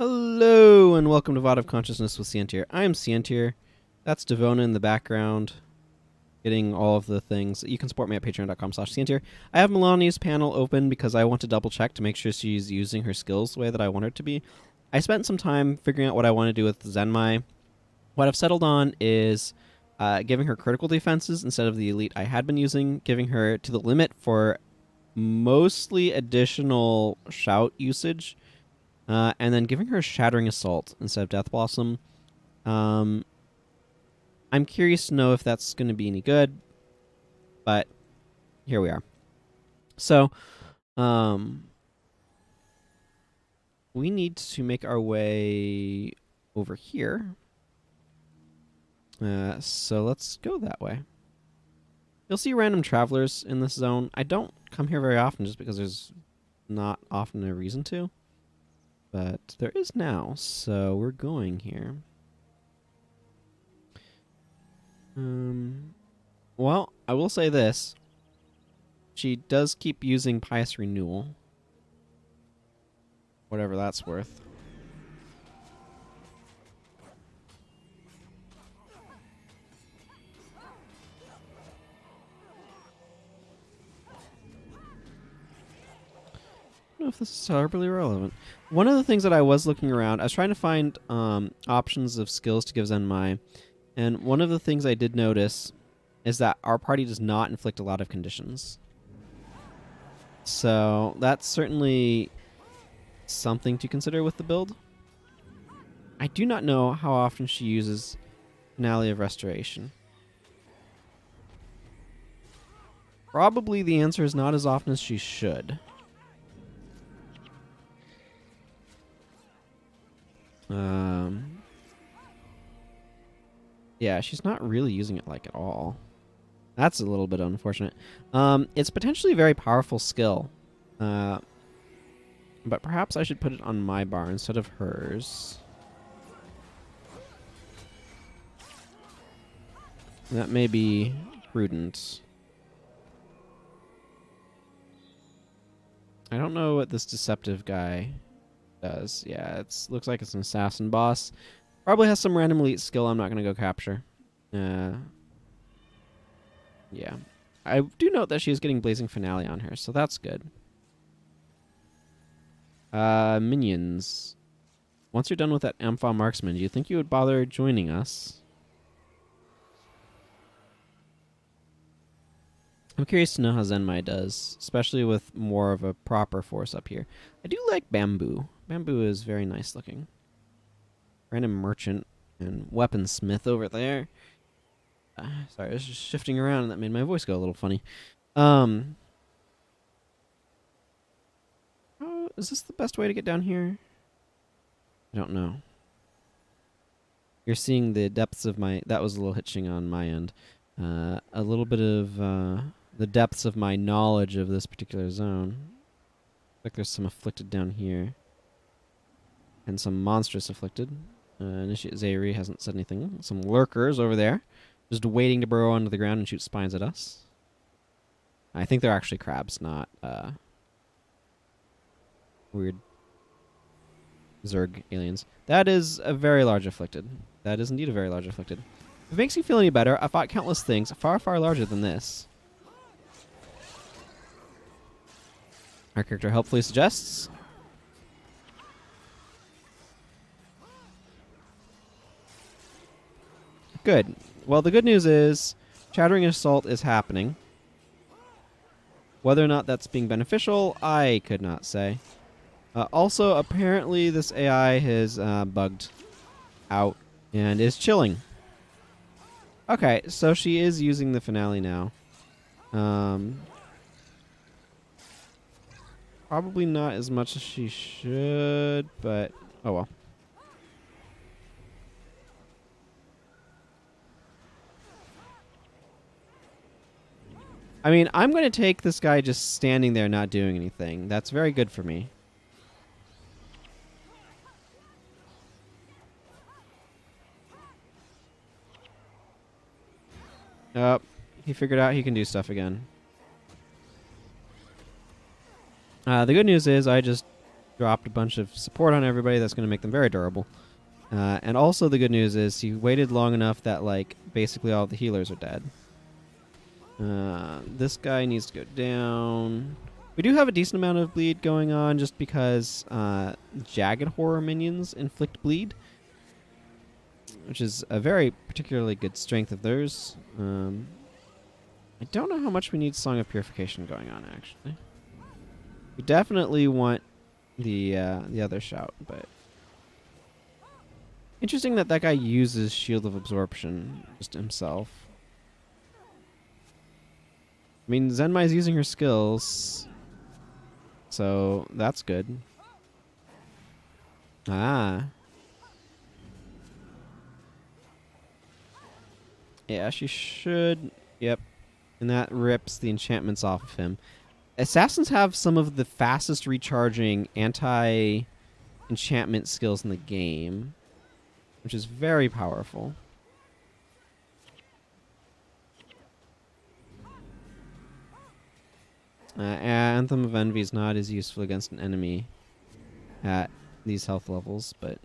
Hello and welcome to VOD of Consciousness with Sientir. I'm Sientir. That's Devona in the background, getting all of the things. You can support me at patreon.com/Sientir. I have Melania's panel open because I want to double check to make sure she's using her skills the way that I want her to be. I spent some time figuring out what I want to do with Zenmai. What I've settled on is giving her critical defenses instead of the elite I had been using, giving her to the limit for mostly additional shout usage. And then giving her Shattering Assault instead of Death Blossom. I'm curious to know if that's going to be any good, but here we are. So, we need to make our way over here. So let's go that way. You'll see random travelers in this zone. I don't come here very often just because there's not often a reason to. But there is now, so we're going here. Well, I will say this. She does keep using Pious Renewal. Whatever that's worth. I don't know if this is terribly relevant. One of the things that I was looking around, I was trying to find options of skills to give Zenmai, and one of the things I did notice is that our party does not inflict a lot of conditions. So that's certainly something to consider with the build. I do not know how often she uses Finale of Restoration. Probably the answer is not as often as she should. Yeah, she's not really using it like at all. That's a little bit unfortunate. It's potentially a very powerful skill. But perhaps I should put it on my bar instead of hers. That may be prudent. I don't know what this deceptive guy does. Yeah, it looks like it's an assassin boss. Probably has some random elite skill I'm not going to go capture. Yeah. I do note that she is getting Blazing Finale on her, so that's good. Minions. Once you're done with that Ampha Marksman, do you think you would bother joining us? I'm curious to know how Zenmai does, especially with more of a proper force up here. I do like Bamboo. Bamboo is very nice looking. Random Merchant and Weaponsmith over there. Sorry, I was just shifting around and that made my voice go a little funny. Oh, is this the best way to get down here? I don't know. You're seeing the depths of my... That was a little hitching on my end. A little bit of the depths of my knowledge of this particular zone. Looks like there's some afflicted down here. And some monstrous afflicted. Initiate Zairi hasn't said anything. Some lurkers over there. Just waiting to burrow onto the ground and shoot spines at us. I think they're actually crabs, not weird Zerg aliens. That is a very large afflicted. That is indeed a very large afflicted. If it makes you feel any better, I fought countless things far, far larger than this. Our character helpfully suggests. Good. Well, the good news is Shattering Assault is happening. Whether or not that's being beneficial, I could not say. Also, apparently this AI has bugged out and is chilling. Okay, so she is using the finale now. Probably not as much as she should, but oh well. I mean, I'm going to take this guy just standing there not doing anything. That's very good for me. Oh, he figured out he can do stuff again. The good news is I just dropped a bunch of support on everybody that's going to make them very durable. And also the good news is he waited long enough that, like, basically all the healers are dead. This guy needs to go down. We do have a decent amount of bleed going on just because Jagged Horror minions inflict bleed, which is a very particularly good strength of theirs. I don't know how much we need Song of Purification going on, actually. We definitely want the other shout, but... Interesting that that guy uses Shield of Absorption just himself. I mean, Zenmai's using her skills, so that's good. Ah. Yeah, she should. Yep. And that rips the enchantments off of him. Assassins have some of the fastest recharging anti-enchantment skills in the game, which is very powerful. Anthem of Envy is not as useful against an enemy at these health levels, but...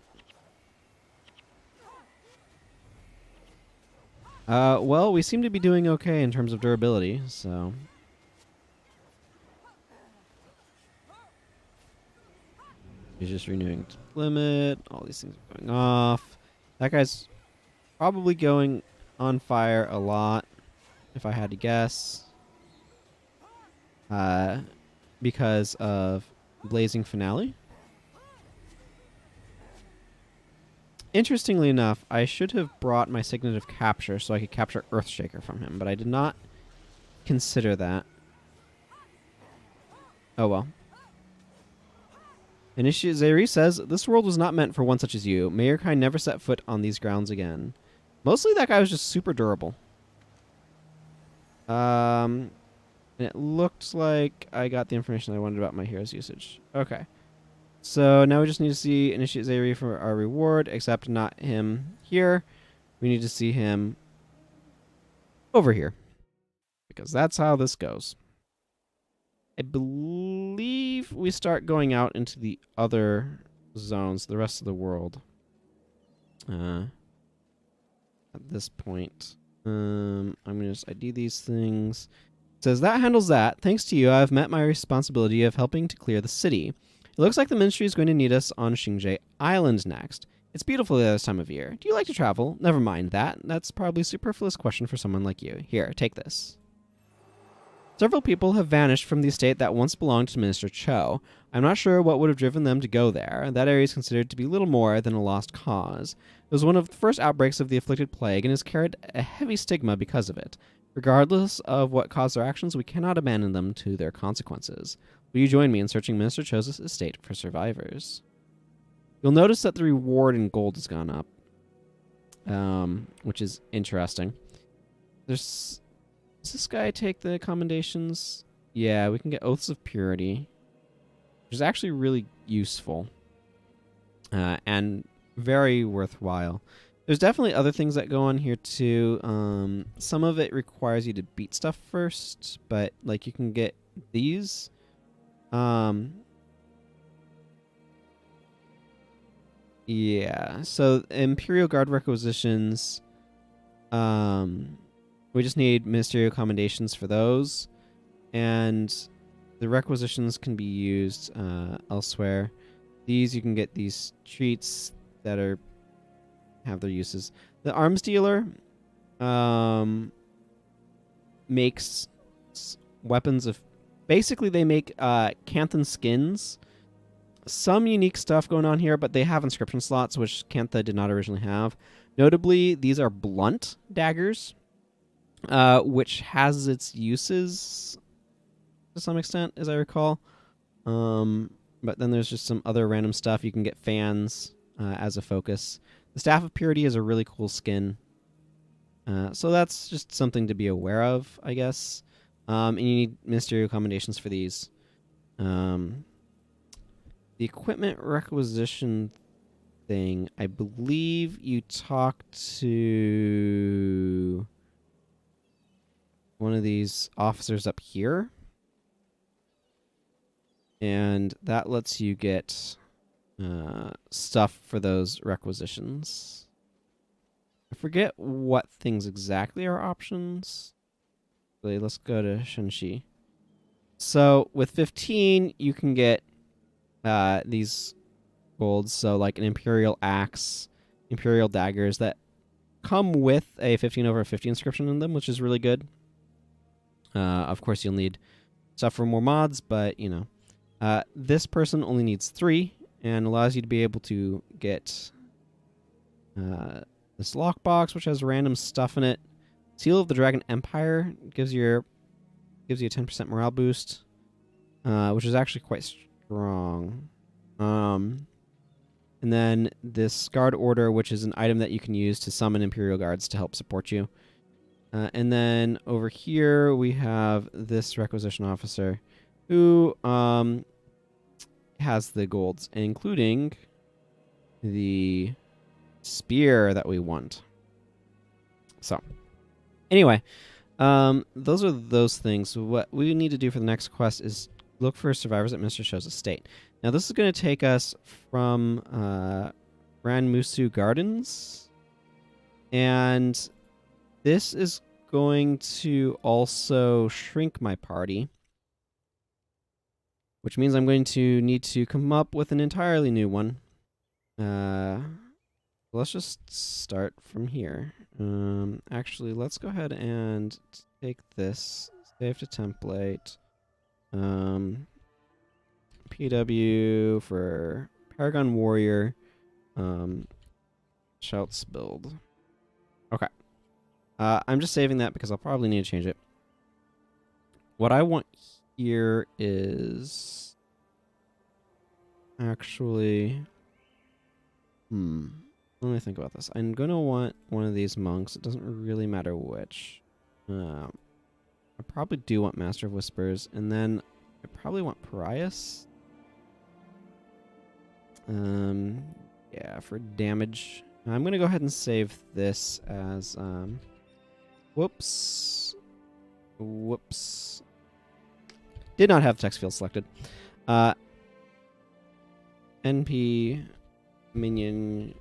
well, we seem to be doing okay in terms of durability, so... He's just renewing limit. All these things are going off. That guy's probably going on fire a lot, if I had to guess. Because of Blazing Finale. Interestingly enough, I should have brought my Signet of Capture so I could capture Earthshaker from him, but I did not consider that. Oh well. Initiate Zeri says, "This world was not meant for one such as you. May your kind never set foot on these grounds again." Mostly that guy was just super durable. And it looked like I got the information I wanted about my hero's usage. Okay. So now we just need to see Initiate Zeri for our reward, except not him here. We need to see him over here, because that's how this goes. I believe we start going out into the other zones, the rest of the world. At this point. I'm going to just ID these things. It says, "That handles that. Thanks to you, I've met my responsibility of helping to clear the city. It looks like the Ministry is going to need us on Xingzhe Island next. It's beautiful this time of year. Do you like to travel? Never mind that. That's probably a superfluous question for someone like you. Here, take this. Several people have vanished from the estate that once belonged to Minister Cho. I'm not sure what would have driven them to go there. That area is considered to be little more than a lost cause. It was one of the first outbreaks of the afflicted plague and has carried a heavy stigma because of it. Regardless of what caused their actions, we cannot abandon them to their consequences. Will you join me in searching Minister Cho's estate for survivors?" You'll notice that the reward in gold has gone up, which is interesting. Does this guy take the commendations? Yeah, we can get Oaths of Purity, which is actually really useful and very worthwhile. There's definitely other things that go on here too. Some of it requires you to beat stuff first, but like you can get these. Yeah, so Imperial Guard requisitions, we just need ministerial commendations for those, and the requisitions can be used elsewhere. These, you can get these treats that have their uses. The arms dealer makes weapons of... Basically, they make Canthan skins. Some unique stuff going on here, but they have inscription slots, which Cantha did not originally have. Notably, these are blunt daggers, which has its uses to some extent, as I recall. But then there's just some other random stuff. You can get fans as a focus. The Staff of Purity is a really cool skin. So that's just something to be aware of, I guess. And you need ministerial commendations for these. The equipment requisition thing, I believe you talked to one of these officers up here. and that lets you get stuff for those requisitions. I forget what things exactly are options. Really, let's go to Shenxi. So with 15, you can get these golds. So like an Imperial Axe, Imperial Daggers that come with a 15/50 inscription in them, which is really good. Of course, you'll need stuff for more mods, but you know. This person only needs 3 and allows you to be able to get this lockbox, which has random stuff in it. Seal of the Dragon Empire gives you a 10% morale boost, which is actually quite strong. And then this Guard Order, which is an item that you can use to summon Imperial Guards to help support you. And then over here we have this Requisition Officer, who has the golds, including the spear that we want. So, anyway, those are those things. What we need to do for the next quest is look for survivors at Minister Cho's estate. Now, this is going to take us from Ranmusu Gardens, and this is going to also shrink my party, which means I'm going to need to come up with an entirely new one. Let's just start from here. Actually, let's go ahead and take this, save to template. PW for Paragon Warrior. Shouts build. Okay. I'm just saving that because I'll probably need to change it. What I want here is actually... Let me think about this. I'm going to want one of these monks. It doesn't really matter which. I probably do want Master of Whispers. And then I probably want Parias. Yeah, for damage. I'm going to go ahead and save this as... Whoops. Did not have text field selected. NP minion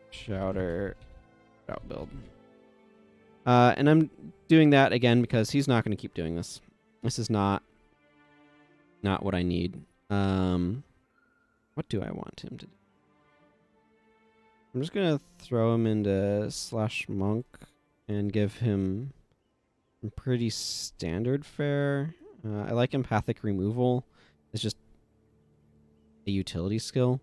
shouter outbuild. And I'm doing that again because he's not going to keep doing this. This is not what I need. What do I want him to do? I'm just going to throw him into /monk and give him pretty standard fare. I like empathic removal. It's just a utility skill.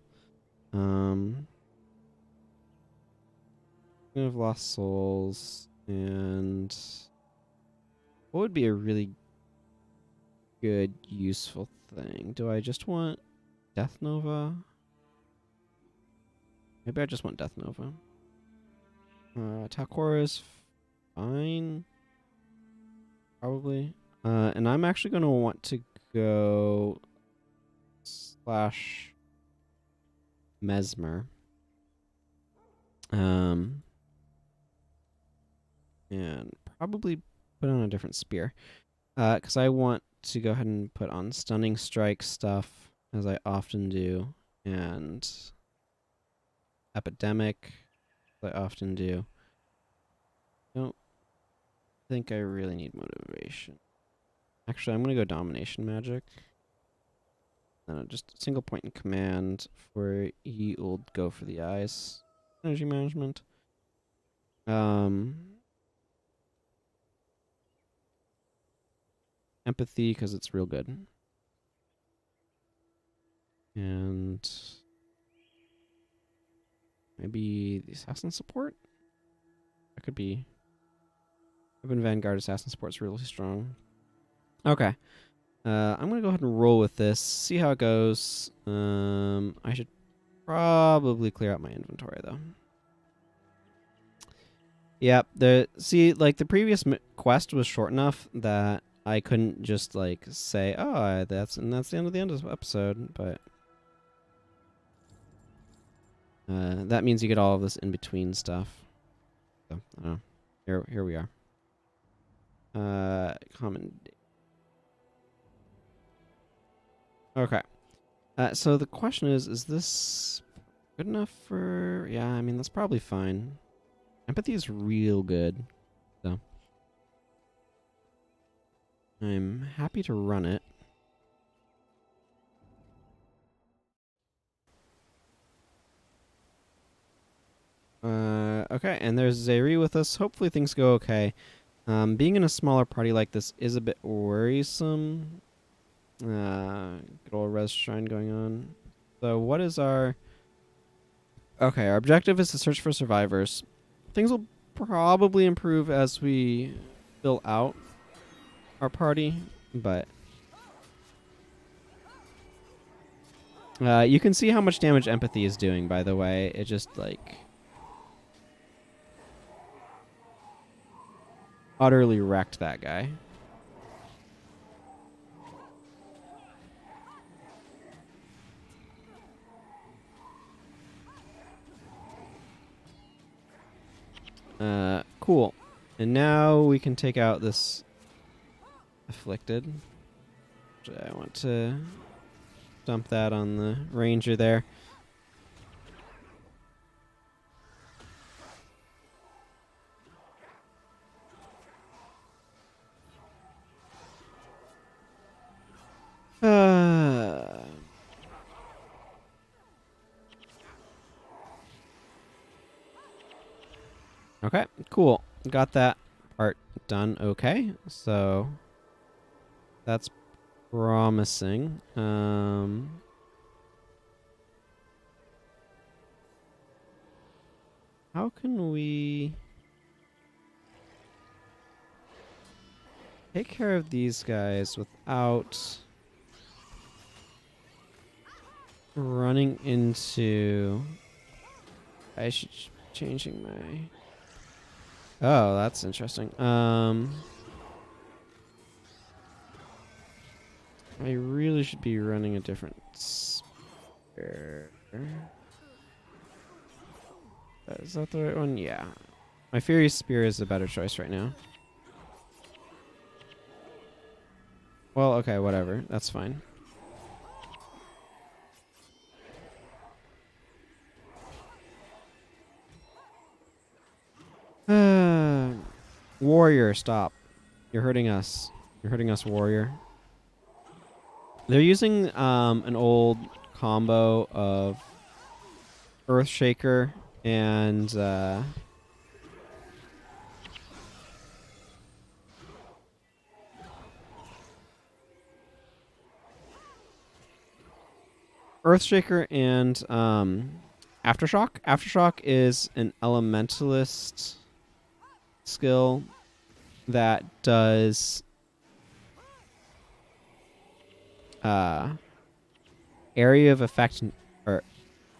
I've lost souls, and what would be a really good, useful thing? Do I just want Death Nova? Maybe I just want Death Nova. Talcora is fine. Probably. And I'm actually going to want to go /Mesmer. And probably put on a different spear. Because I want to go ahead and put on Stunning Strike stuff, as I often do, and Epidemic, as I often do. Don't think I really need motivation. Actually, I'm going to go Domination Magic. Just a single point in command for you'll go for the eyes. Energy management. Empathy, because it's real good. And maybe the assassin support? That could be. Urban Vanguard assassin support's really strong. Okay. I'm going to go ahead and roll with this, see how it goes. I should probably clear out my inventory, though. Yeah, the previous quest was short enough that I couldn't just, like, say, oh, that's the end of the episode, but... that means you get all of this in-between stuff. So, I don't know. Here we are. Common... Okay. So the question is this good enough for... Yeah, I mean, that's probably fine. Empathy is real good. So I'm happy to run it. Okay, and there's Zeri with us. Hopefully things go okay. Being in a smaller party like this is a bit worrisome. Good old res shrine going on. So what is our... Okay, our objective is to search for survivors. Things will probably improve as we fill out our party, but... you can see how much damage empathy is doing, by the way. It just, like... utterly wrecked that guy. Cool. And now we can take out this afflicted. I want to dump that on the ranger there. Okay, cool. Got that part done okay. So that's promising. How can we take care of these guys without running into... I should changing my... Oh, that's interesting. I really should be running a different spear. Is that the right one? Yeah. My Fury Spear is a better choice right now. Well, okay, whatever. That's fine. Warrior, stop. You're hurting us. You're hurting us, warrior. They're using an old combo of Earthshaker and Earthshaker and Aftershock. Aftershock is an elementalist skill that does area of effect, or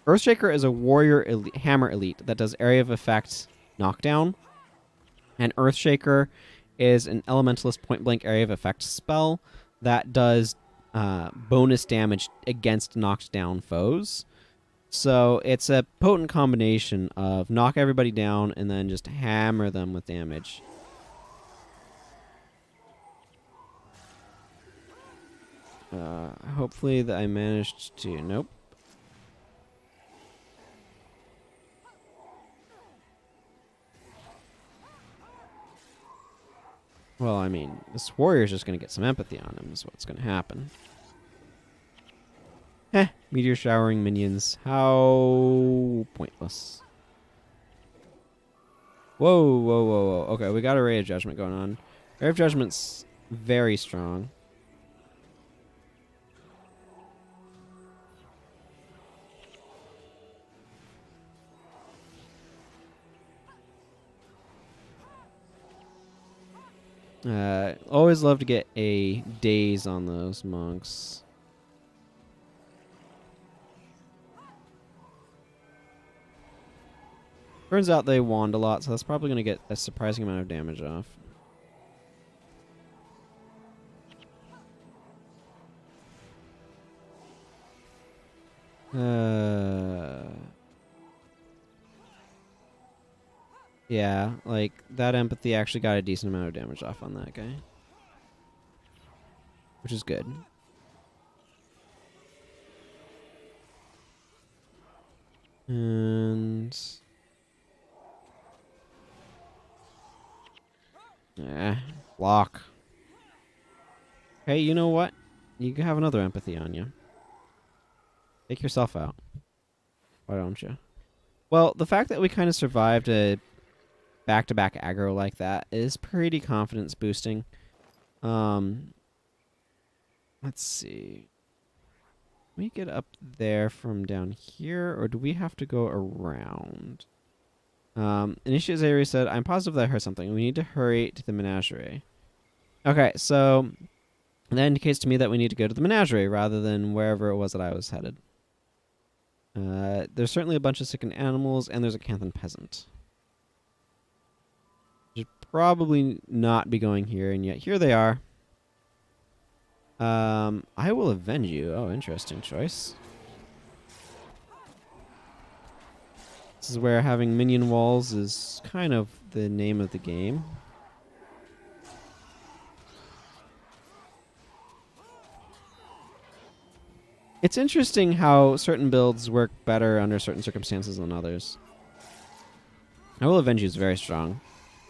Earthshaker is a warrior hammer elite that does area of effect knockdown, and Earthshaker is an elementalist point blank area of effect spell that does bonus damage against knocked down foes. So it's a potent combination of knock everybody down and then just hammer them with damage. Hopefully that I managed to... Nope. Well, I mean, this warrior's just going to get some empathy on him is what's going to happen. Heh, meteor showering minions. How pointless. Whoa, whoa, whoa, whoa. Okay, we got a Ray of Judgment going on. Ray of Judgment's very strong. Always love to get a daze on those monks. Turns out they wand a lot, so that's probably going to get a surprising amount of damage off. Yeah, like, that empathy actually got a decent amount of damage off on that guy. Which is good. And... block. Hey, you know what? You can have another empathy on you. Take yourself out. Why don't you? Well, the fact that we kind of survived a back-to-back aggro like that is pretty confidence boosting. Let's see. Can we get up there from down here, or do we have to go around? Initiate Zayri said, I'm positive that I heard something. We need to hurry to the Menagerie. Okay, so that indicates to me that we need to go to the Menagerie rather than wherever it was that I was headed. There's certainly a bunch of sickened animals, and there's a Canthan peasant. Should probably not be going here, and yet here they are. I will avenge you. Oh, interesting choice. This is where having minion walls is kind of the name of the game. It's interesting how certain builds work better under certain circumstances than others. I will avenge you is very strong,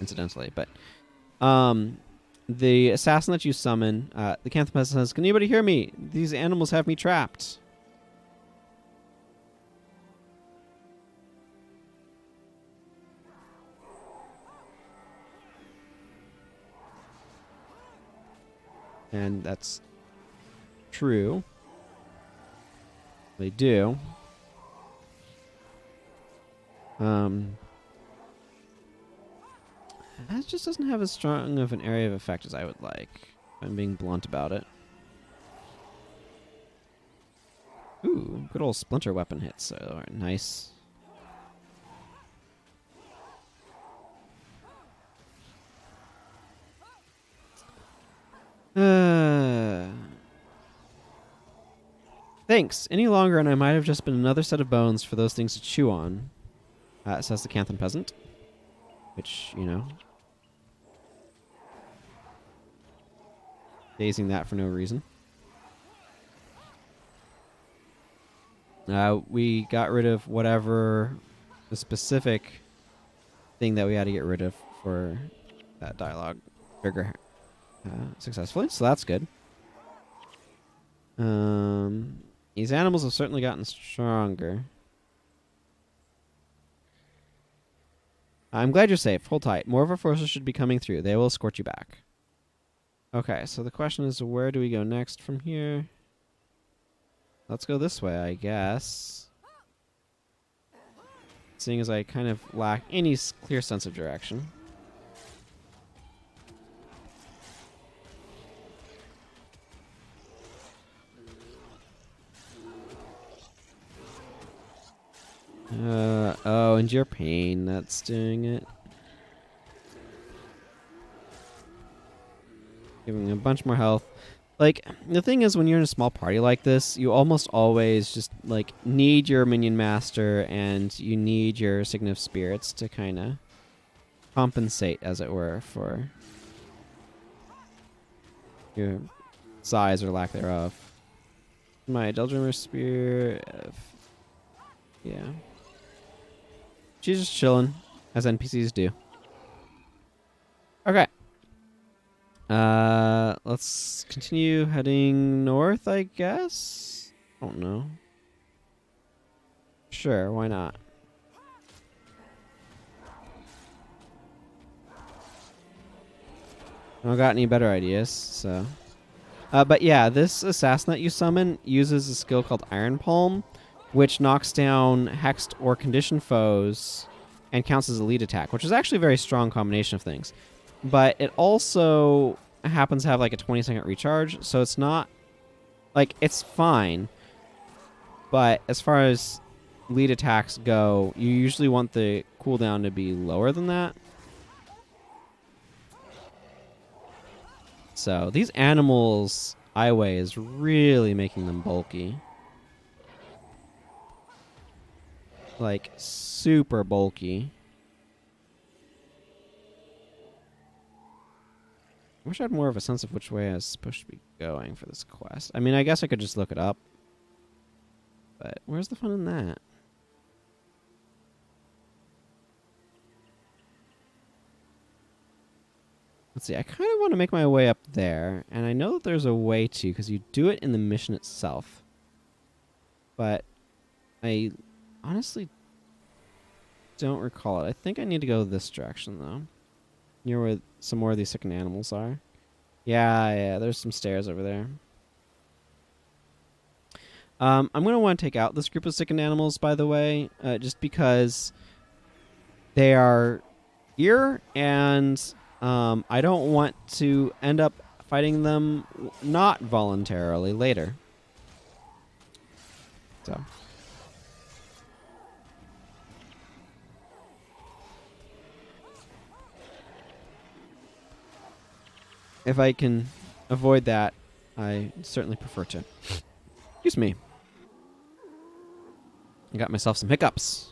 incidentally, but the assassin that you summon, the Canthan peasant says, "Can anybody hear me? These animals have me trapped." And that's true. They do. That just doesn't have as strong of an area of effect as I would like. If I'm being blunt about it. Ooh, good old splinter weapon hits. So nice. Thanks. Any longer and I might have just been another set of bones for those things to chew on, says the Canthan peasant. Which, you know, dazing that for no reason. We got rid of whatever the specific thing that we had to get rid of for that dialogue trigger successfully, so that's good. These animals have certainly gotten stronger. I'm glad you're safe. Hold tight. More of our forces should be coming through. They will escort you back. Okay, so the question is, where do we go next from here? Let's go this way, I guess. Seeing as I kind of lack any clear sense of direction. Oh, endure pain. That's doing it. Giving a bunch more health. Like, the thing is, when you're in a small party like this, you almost always just, like, need your minion master and you need your Signet of Spirits to kind of compensate, as it were, for your size or lack thereof. My Deldrimmer Spear... yeah. She's just chilling, as NPCs do. Okay. Let's continue heading north, I guess? I don't know. Sure, why not? I don't got any better ideas, so... but yeah, this assassin that you summon uses a skill called Iron Palm, which knocks down hexed or conditioned foes and counts as a lead attack, which is actually a very strong combination of things. But it also happens to have like a 20-second recharge, so it's not... like, it's fine. But as far as lead attacks go, you usually want the cooldown to be lower than that. So these animals, Iway is really making them bulky. Like, super bulky. I wish I had more of a sense of which way I was supposed to be going for this quest. I mean, I guess I could just look it up. But where's the fun in that? Let's see. I kind of want to make my way up there, and I know that there's a way to, because you do it in the mission itself. But I honestly don't recall it. I think I need to go this direction, though. Near where some more of these sickened animals are. Yeah, there's some stairs over there. I'm going to want to take out this group of sickened animals, by the way, just because they are here, and I don't want to end up fighting them not voluntarily later. So. If I can avoid that, I certainly prefer to. Excuse me. I got myself some hiccups.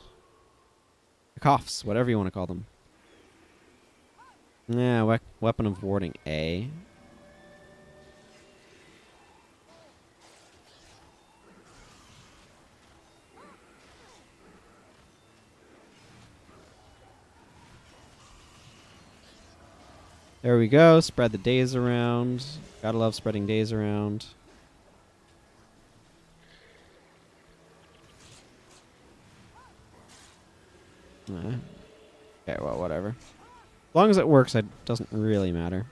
Coughs, whatever you want to call them. Yeah, weapon of warding A. There we go. Spread the days around. Gotta love spreading days around. Okay, well, whatever. As long as it works, it doesn't really matter.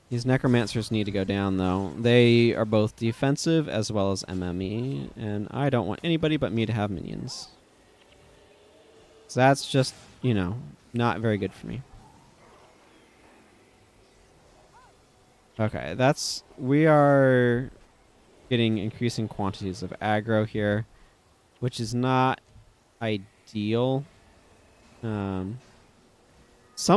These necromancers need to go down, though. They are both defensive as well as MME, and I don't want anybody but me to have minions. So that's just, you know, not very good for me. Okay, we are getting increasing quantities of aggro here, which is not ideal. Some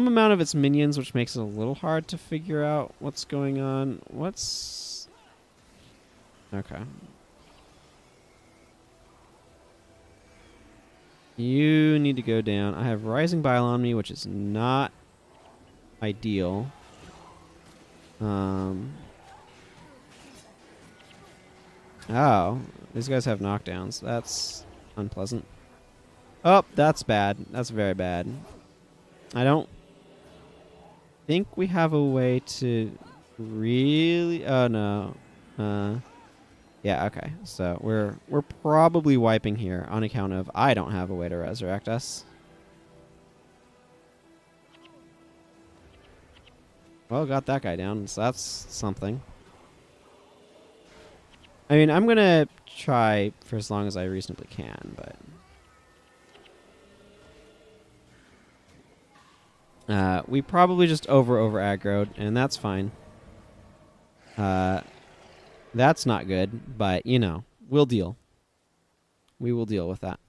amount of its minions, which makes it a little hard to figure out what's going on. Okay. You need to go down. I have Rising Bile on me, which is not ideal. Oh, these guys have knockdowns. That's unpleasant. Oh, that's bad. That's very bad. I don't think we have a way to really... Oh, no. Yeah, okay. So we're probably wiping here on account of I don't have a way to resurrect us. Well, got that guy down, so that's something. I mean, I'm going to try for as long as I reasonably can, but... we probably just over aggroed, and that's fine. That's not good, but, you know, we'll deal. We will deal with that.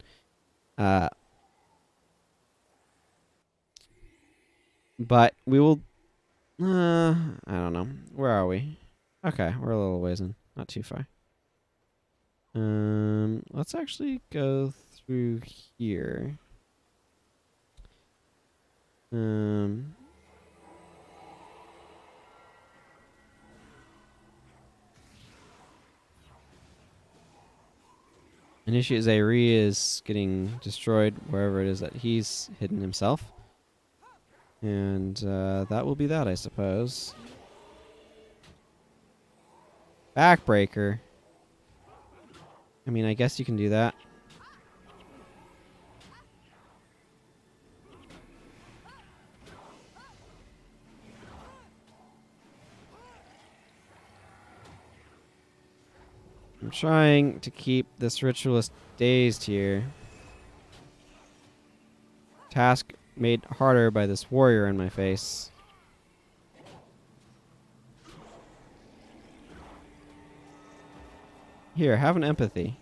But we will... I don't know. Where are we? Okay, we're a little ways in. Not too far. Let's actually go through here. Initiate Zairi is getting destroyed wherever it is that he's hidden himself. And that will be that, I suppose. Backbreaker. I mean, I guess you can do that. I'm trying to keep this ritualist dazed here. Task made harder by this warrior in my face. Here, have an empathy.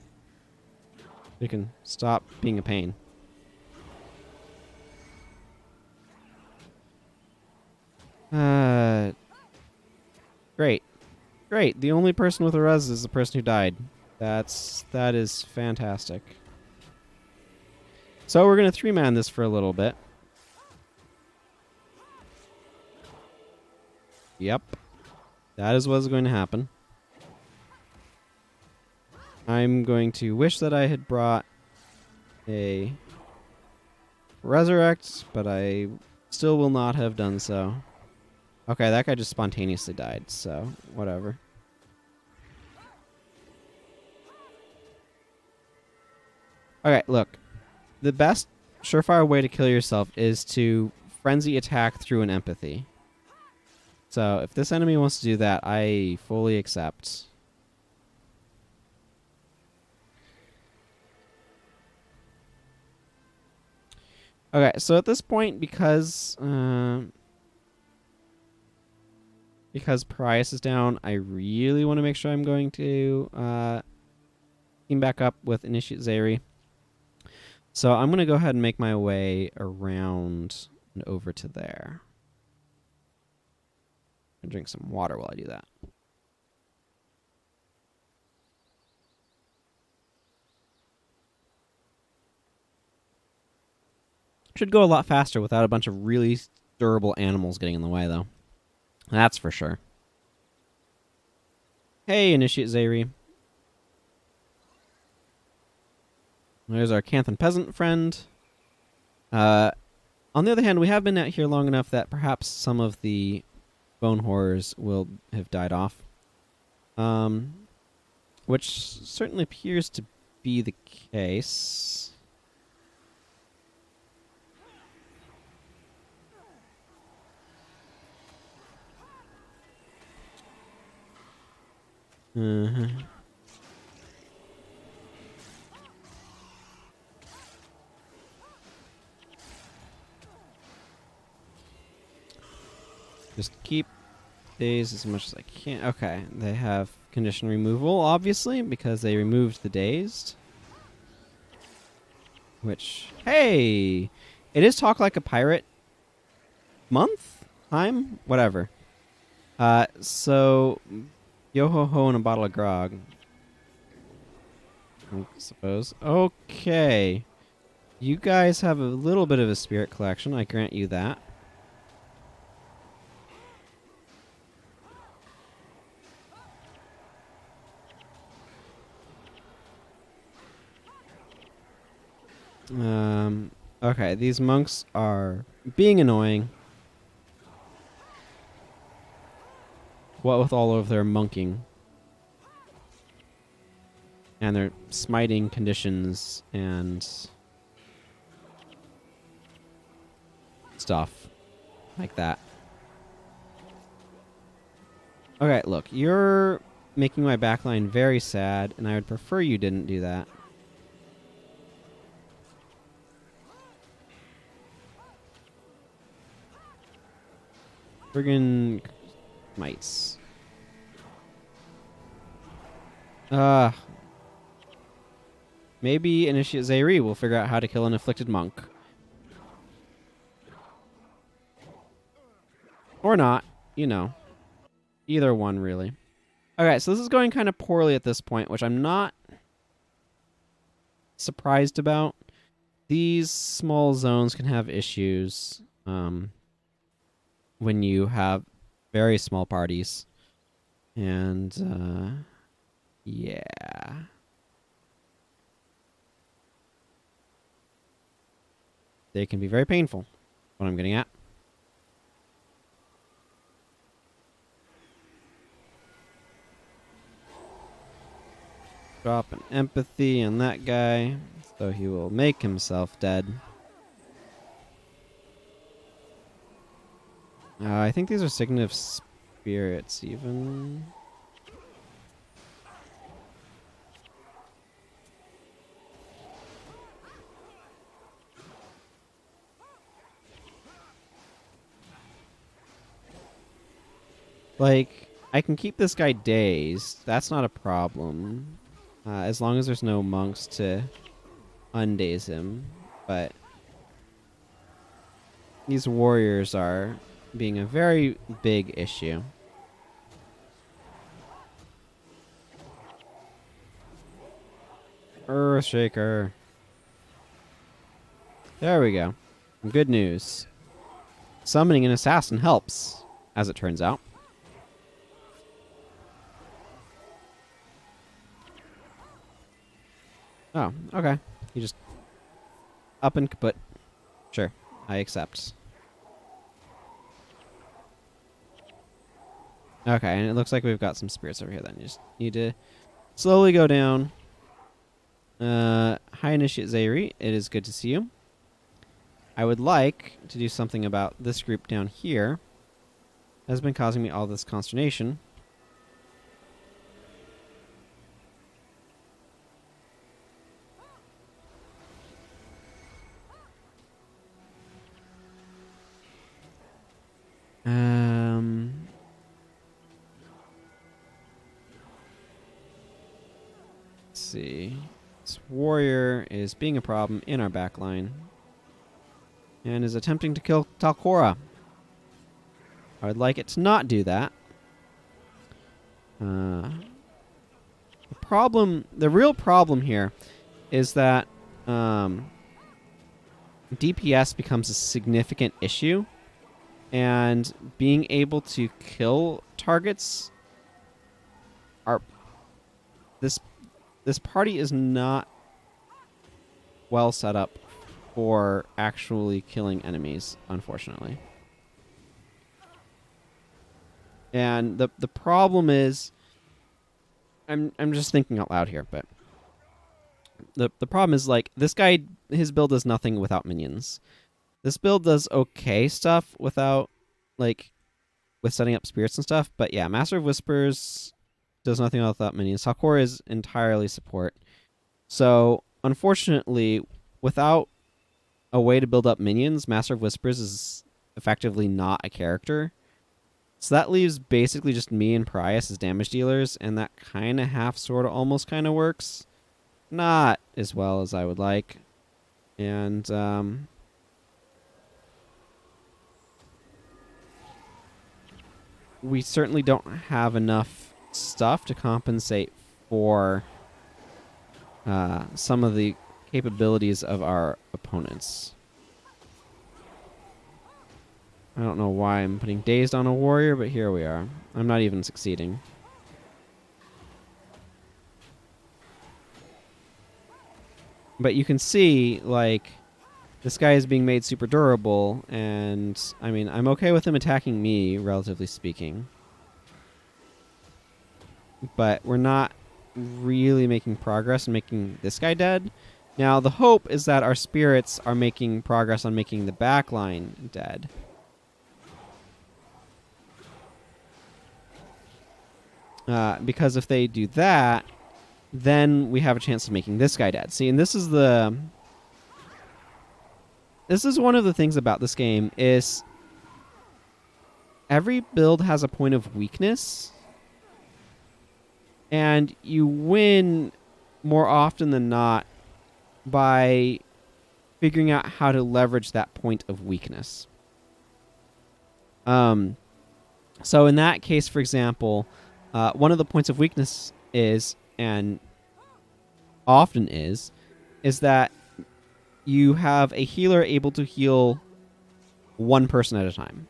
You can stop being a pain. Great. Great. The only person with a res is the person who died. That is fantastic. So we're going to 3-man this for a little bit. Yep. That is what's going to happen. I'm going to wish that I had brought a resurrect, but I still will not have done so. Okay, that guy just spontaneously died, so whatever. Okay, look. The best surefire way to kill yourself is to frenzy attack through an empathy. So if this enemy wants to do that, I fully accept. Okay, so at this point, because Parias is down, I really want to make sure I'm going to team back up with Initiate Zeri. So I'm going to go ahead and make my way around and over to there. And drink some water while I do that. Should go a lot faster without a bunch of really durable animals getting in the way, though. That's for sure. Hey, Initiate Zeri. There's our Canthan peasant friend. On the other hand, we have been out here long enough that perhaps some of the bone horrors will have died off. Which certainly appears to be the case. Just keep days as much as I can. Okay, they have condition removal, obviously, because they removed the dazed. Which, hey! It is Talk Like a Pirate month? Time? Whatever. So, yo-ho-ho and a bottle of grog. I suppose. Okay. You guys have a little bit of a spirit collection, I grant you that. Okay, these monks are being annoying. What with all of their monking. And their smiting conditions and stuff like that. Okay, look, you're making my backline very sad, and I would prefer you didn't do that. Friggin' mites. Maybe Initiate Zeri will figure out how to kill an afflicted monk. Or not, you know. Either one, really. Okay, so this is going kind of poorly at this point, which I'm not surprised about. These small zones can have issues when you have very small parties. And, yeah. They can be very painful, what I'm getting at. Drop an empathy on that guy, so he will make himself dead. I think these are Signitive Spirits, even. Like, I can keep this guy dazed. That's not a problem. As long as there's no monks to undaze him. But these warriors are being a very big issue. Earthshaker. There we go. Good news. Summoning an assassin helps, as it turns out. Oh, okay. You just up and kaput. Sure. I accept. Okay, and it looks like we've got some spirits over here then. You just need to slowly go down. Hi, Initiate Zairi. It is good to see you. I would like to do something about this group down here. Has been causing me all this consternation. Let's see. This warrior is being a problem in our backline and is attempting to kill Talcora. I would like it to not do that. The real problem here is that DPS becomes a significant issue, and being able to kill targets this party is not well set up for actually killing enemies, unfortunately. And the problem is, I'm just thinking out loud here, but the problem is, like, this guy, his build does nothing without minions. This build does okay stuff without, like, with setting up spirits and stuff, but yeah, Master of Whispers does nothing without minions. Sakura is entirely support. So, unfortunately, without a way to build up minions, Master of Whispers is effectively not a character. So that leaves basically just me and Prius as damage dealers, and that kind of half, sort of, almost kind of works. Not as well as I would like. And, we certainly don't have enough stuff to compensate for some of the capabilities of our opponents. I don't know why I'm putting dazed on a warrior, but here we are. I'm not even succeeding. But you can see, like, this guy is being made super durable, and, I mean, I'm okay with him attacking me, relatively speaking. But we're not really making progress in making this guy dead. Now, the hope is that our spirits are making progress on making the backline dead. Because if they do that, then we have a chance of making this guy dead. See, and this is one of the things about this game is every build has a point of weakness, and you win more often than not by figuring out how to leverage that point of weakness. So in that case, for example, one of the points of weakness is, and often is that you have a healer able to heal one person at a time.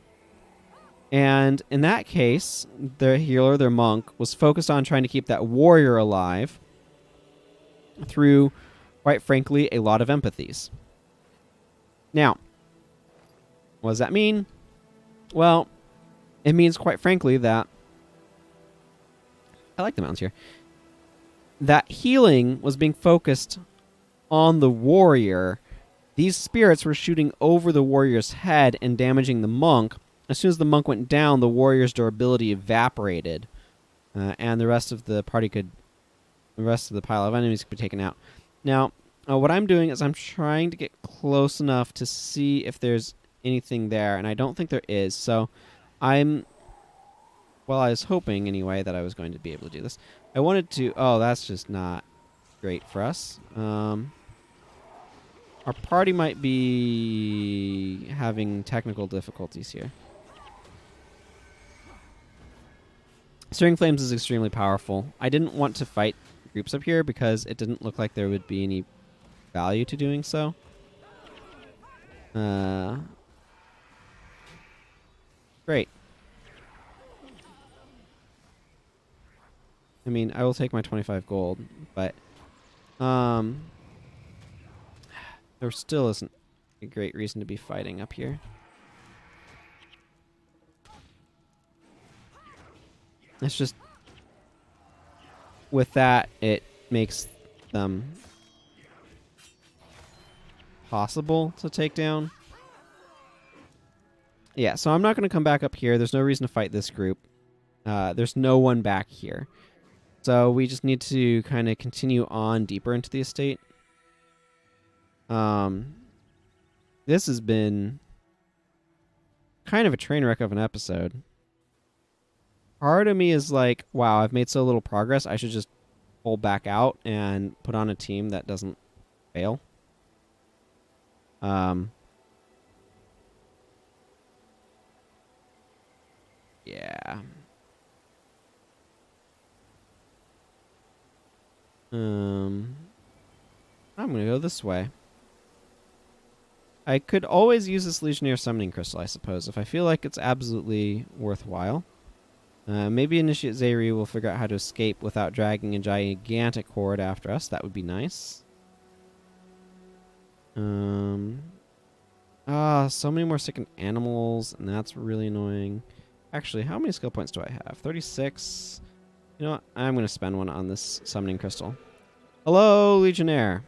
And in that case, their healer, their monk, was focused on trying to keep that warrior alive through, quite frankly, a lot of empathies. Now, what does that mean? Well, it means, quite frankly, that I like the mountains here. That healing was being focused on the warrior. These spirits were shooting over the warrior's head and damaging the monk. As soon as the monk went down, the warrior's durability evaporated, and the rest of the pile of enemies could be taken out. Now, what I'm doing is I'm trying to get close enough to see if there's anything there, and I don't think there is. So, I was hoping anyway that I was going to be able to do this. I wanted to. Oh, that's just not great for us. Our party might be having technical difficulties here. Searing Flames is extremely powerful. I didn't want to fight groups up here because it didn't look like there would be any value to doing so. Great. I mean, I will take my 25 gold, but there still isn't a great reason to be fighting up here. It's just with that, it makes them possible to take down. Yeah, so I'm not going to come back up here. There's no reason to fight this group. There's no one back here. So we just need to kind of continue on deeper into the estate. This has been kind of a train wreck of an episode. Part of me is like, wow, I've made so little progress. I should just pull back out and put on a team that doesn't fail. Yeah. I'm gonna go this way. I could always use this Legionnaire summoning crystal, I suppose, if I feel like it's absolutely worthwhile. Maybe Initiate Zeri will figure out how to escape without dragging a gigantic horde after us. That would be nice. So many more sickened animals, and that's really annoying. Actually, how many skill points do I have? 36. You know what? I'm going to spend one on this summoning crystal. Hello, Legionnaire.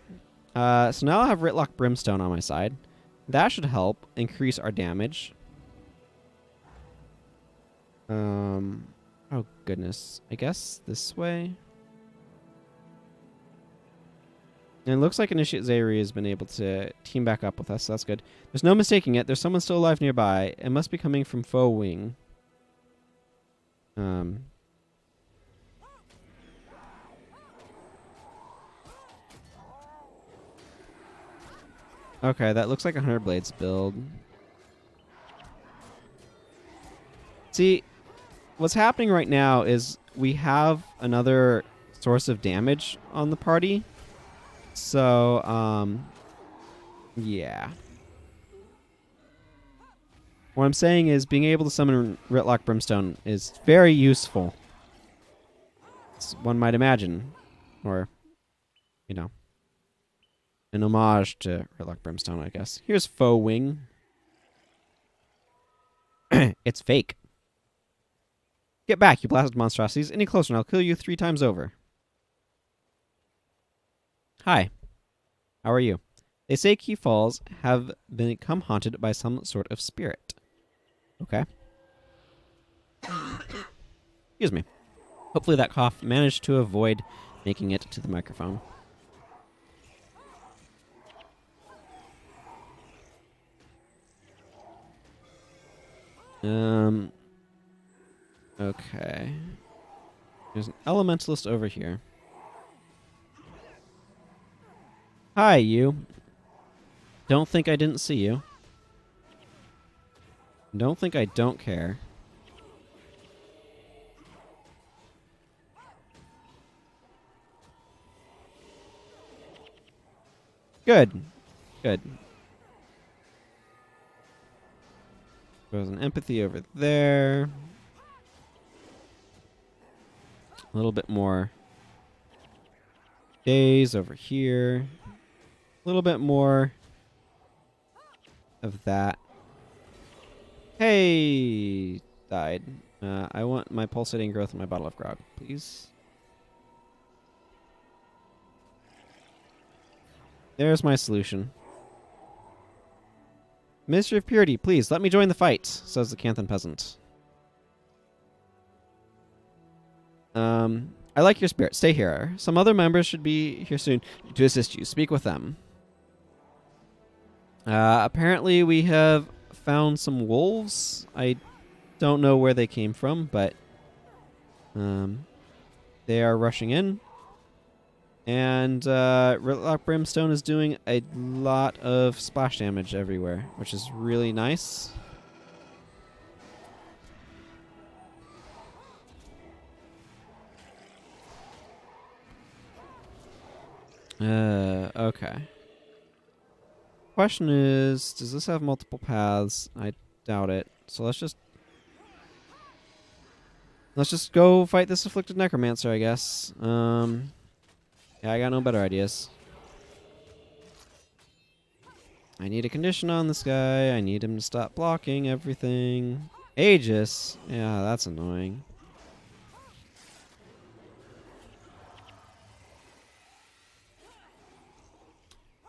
So now I'll have Ritlock Brimstone on my side. That should help increase our damage. Oh goodness. I guess this way? And it looks like Initiate Zeri has been able to team back up with us, so that's good. There's no mistaking it. There's someone still alive nearby. It must be coming from Foe Wing. Okay, that looks like a 100 Blades build. See, what's happening right now is we have another source of damage on the party. So, yeah. What I'm saying is being able to summon Ritlock Brimstone is very useful. As one might imagine. Or, you know, an homage to Ritlock Brimstone, I guess. Here's Foe Wing. It's fake. Get back, you blasted monstrosities. Any closer and I'll kill you 3 times over. Hi. How are you? They say Key Falls have become haunted by some sort of spirit. Okay. Excuse me. Hopefully that cough managed to avoid making it to the microphone. Okay. There's an elementalist over here. Hi, you. Don't think I didn't see you. Don't think I don't care. Good. Good. There's an empathy over there. A little bit more days over here. A little bit more of that. Hey, died. I want my pulsating growth and my bottle of grog, please. There's my solution. Minister of Purity, please, let me join the fight, says the Canthan peasant. I like your spirit. Stay here. Some other members should be here soon to assist you. Speak with them. Apparently we have found some wolves. I don't know where they came from, but they are rushing in. And Ritlock Brimstone is doing a lot of splash damage everywhere, which is really nice. Okay. Question is, does this have multiple paths? I doubt it. So let's just go fight this afflicted necromancer, I guess. Yeah, I got no better ideas. I need a condition on this guy. I need him to stop blocking everything. Aegis. Yeah, that's annoying.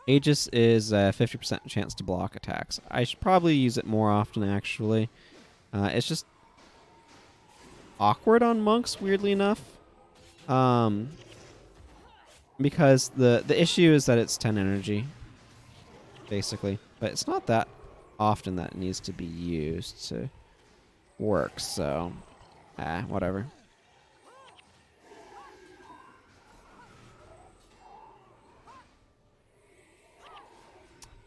Aegis is a 50% chance to block attacks. I should probably use it more often, actually. It's just awkward on monks, weirdly enough. Because the issue is that it's 10 energy, basically. But it's not that often that it needs to be used to work, so... whatever.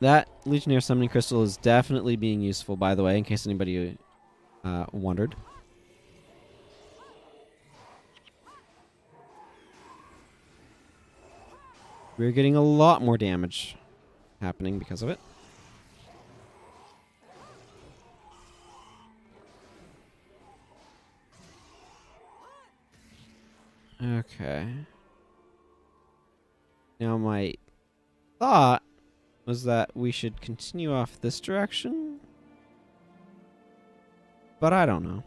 That Legionnaire Summoning Crystal is definitely being useful, by the way, in case anybody wondered. We're getting a lot more damage happening because of it. Okay. Now my thought was that we should continue off this direction, but I don't know.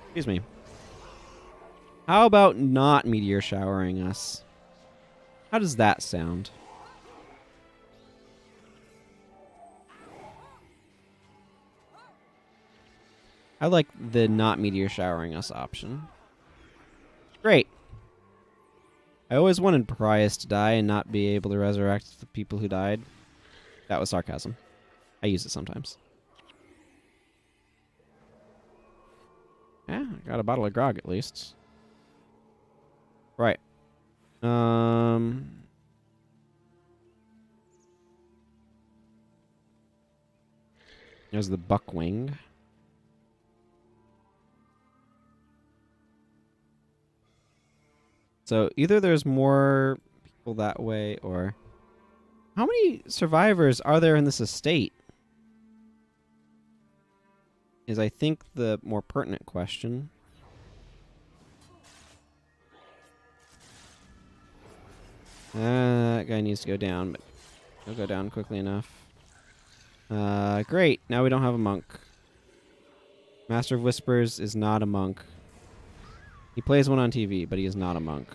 Excuse me. How about not meteor showering us? How does that sound? I like the not meteor showering us option. Great. I always wanted Pariahs to die and not be able to resurrect the people who died. That was sarcasm. I use it sometimes. Yeah, I got a bottle of grog at least. Right. There's the buckwing. So either there's more people that way, or... How many survivors are there in this estate? Is, I think, the more pertinent question. That guy needs to go down, but he'll go down quickly enough. Great. Now we don't have a monk. Master of Whispers is not a monk. He plays one on TV, but he is not a monk.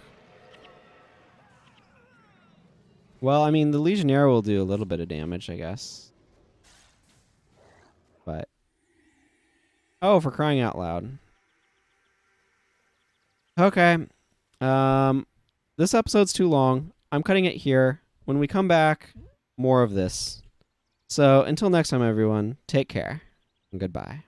Well, I mean, the Legionnaire will do a little bit of damage, I guess. But... Oh, for crying out loud. Okay. This episode's too long. I'm cutting it here. When we come back, more of this. So, until next time, everyone, take care, and goodbye.